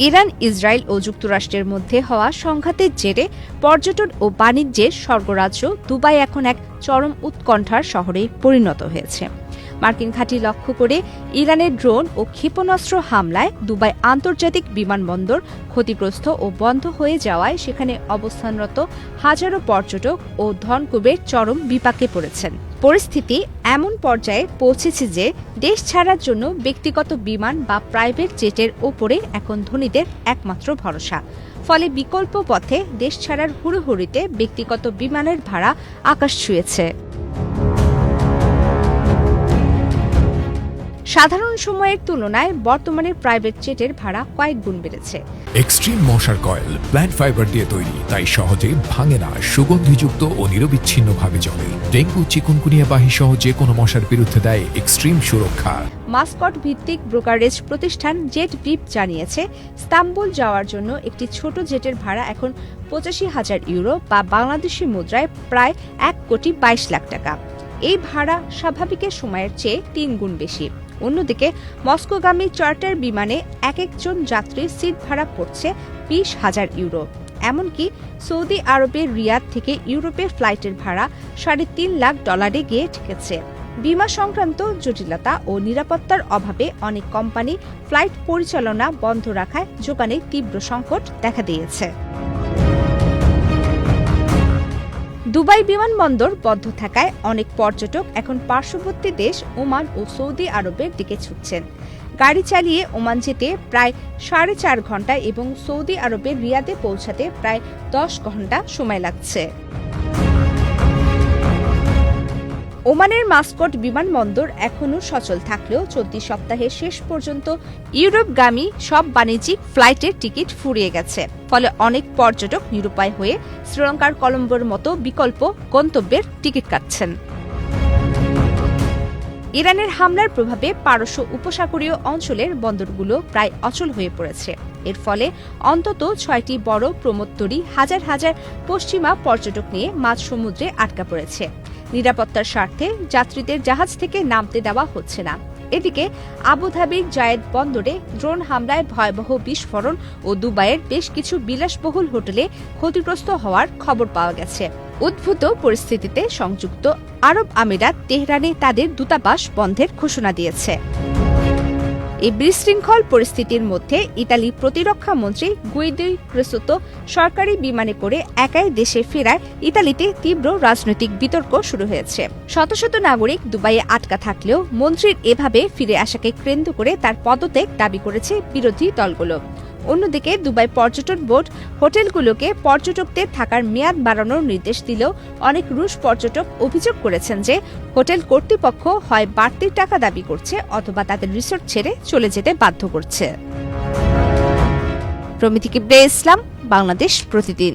Iran, Israel ও যুক্তরাষ্ট্রের মধ্যে হওয়া সংঘাতের জেরে পর্যটন ও বাণিজ্যের স্বর্গরাজ্য দুবাই এখন এক চরম উৎকণ্ঠার শহরে পরিণত হয়েছে। মার্কিন ঘাঁটি লক্ষ্য করে ইরানের ড্রোন ও ক্ষেপণাস্ত্র হামলায় দুবাই আন্তর্জাতিক বিমানবন্দর ক্ষতিগ্রস্ত ও বন্ধ হয়ে যাওয়ায় সেখানে অবস্থানরত হাজারো পর্যটক ও ধনকুবের চরম বিপাকে পড়েছেন। পরিস্থিতি এমন পর্যায়ে পৌঁছেছে যে দেশ ছাড়ার জন্য ব্যক্তিগত বিমান বা প্রাইভেট জেটের ওপরে এখন ধনীদের একমাত্র ভরসা। ফলে বিকল্প পথে দেশ ছাড়ার হুড়োহুড়িতে ব্যক্তিগত বিমানের ভাড়া আকাশ ছুঁয়েছে। সাধারণ সময়ের তুলনায় বর্তমানে প্রাইভেট জেটের ভাড়া কয়েক গুণ বেড়েছে। এক্সট্রিম মশার কয়েল প্ল্যান্ট ফাইবার দিয়ে তৈরি, তাই সহজে ভাঙে না, সুগন্ধিযুক্ত ও নিরবিচ্ছিন্নভাবে জ্বলে। ডেঙ্গু, চিকুনগুনিয়া বাহি সহ যে কোনো মশার বিরুদ্ধে দেয় এক্সট্রিম সুরক্ষা। মাস্কট ভিত্তিক ব্রোকারেজ প্রতিষ্ঠান জেট ব্রিফ জানিয়েছে, ইস্তাম্বুল যাওয়ার জন্য একটি ছোট জেটের ভাড়া এখন ৮৫,০০০ ইউরো বা বাংলাদেশি মুদ্রায় প্রায় ১,২২,০০,০০০ টাকা। এই ভাড়া স্বাভাবিকের সময়ের চেয়ে ৩ গুণ বেশি। অন্যদিকে মস্কোগামী চার্টার বিমানে একজন যাত্রীর সিট ভাড়া পড়ছে ২০,০০০ ইউরো। এমনকি সৌদি আরবের রিয়াদ থেকে ইউরোপের ফ্লাইটের ভাড়া $৩.৫ লাখ গিয়ে ঠেকেছে। বিমা সংক্রান্ত জটিলতা ও নিরাপত্তার অভাবে অনেক কোম্পানি ফ্লাইট পরিচালনা বন্ধ রাখায় যোগানে তীব্র সংকট দেখা দিয়েছে। দুবাই বিমানবন্দর বন্ধ থাকায় অনেক পর্যটক এখন পার্শ্ববর্তী দেশ ওমান ও সৌদি আরবের দিকে ছুটছেন। গাড়ি চালিয়ে ওমান যেতে প্রায় ৪.৫ ঘন্টা এবং সৌদি আরবের রিয়াদে পৌঁছাতে প্রায় ১০ ঘন্টা সময় লাগছে। ওমানের মাস্কট বিমানবন্দর এখনও সচল থাকলেও চলতি সপ্তাহের শেষ পর্যন্ত ইউরোপগামী সব বাণিজ্যিক ফ্লাইটের টিকিট ফুরিয়ে গেছে। ফলে অনেক পর্যটক নিরুপায় হয়ে শ্রীলঙ্কার কলম্বোর মতো বিকল্প গন্তব্যের টিকিট কাটছেন। ইরানের হামলার প্রভাবে পারস্য উপসাগরীয় অঞ্চলের বন্দরগুলো প্রায় অচল হয়ে পড়েছে। এর ফলে অন্তত ৬টি বড় প্রমোত্তরী হাজার হাজার পশ্চিমা পর্যটক নিয়ে মাঝ সমুদ্রে আটকা পড়েছে। নিরাপত্তার স্বার্থে যাত্রীদের জাহাজ থেকে নামতে দেওয়া হচ্ছে না। এদিকে আবুধাবির জায়েদ বন্দরে ড্রোন হামলায় ভয়াবহ বিস্ফোরণ ও দুবাইয়ের বেশ কিছু বিলাসবহুল হোটেলে ক্ষতিগ্রস্ত হওয়ার খবর পাওয়া গেছে। উদ্ভূত পরিস্থিতিতে সংযুক্ত আরব আমিরাত তেহরানে তাদের দূতাবাস বন্ধের ঘোষণা দিয়েছে। এই বিশৃঙ্খল পরিস্থিতির মধ্যে ইতালি প্রতিরক্ষা মন্ত্রী গুইদো ক্রেসোতো সরকারি বিমানে করে একাই দেশে ফেরায় ইতালিতে তীব্র রাজনৈতিক বিতর্ক শুরু হয়েছে। শত শত নাগরিক দুবাইয়ে আটকা থাকলেও মন্ত্রীর এভাবে ফিরে আসাকে কেন্দ্র করে তার পদত্যাগ দাবি করেছে বিরোধী দলগুলো। অন্যদিকে দুবাই পর্যটন বোর্ড হোটেলগুলোকে পর্যটকদের থাকার মেয়াদ বাড়ানোর নির্দেশ দিলেও অনেক রুশ পর্যটক অভিযোগ করেছেন যে হোটেল কর্তৃপক্ষ হয় বাড়তি টাকা দাবি করছে অথবা তাদের রিসোর্ট ছেড়ে চলে যেতে বাধ্য করছে। প্রমিতি কিবরিয়া ইসলাম, বাংলাদেশ প্রতিদিন।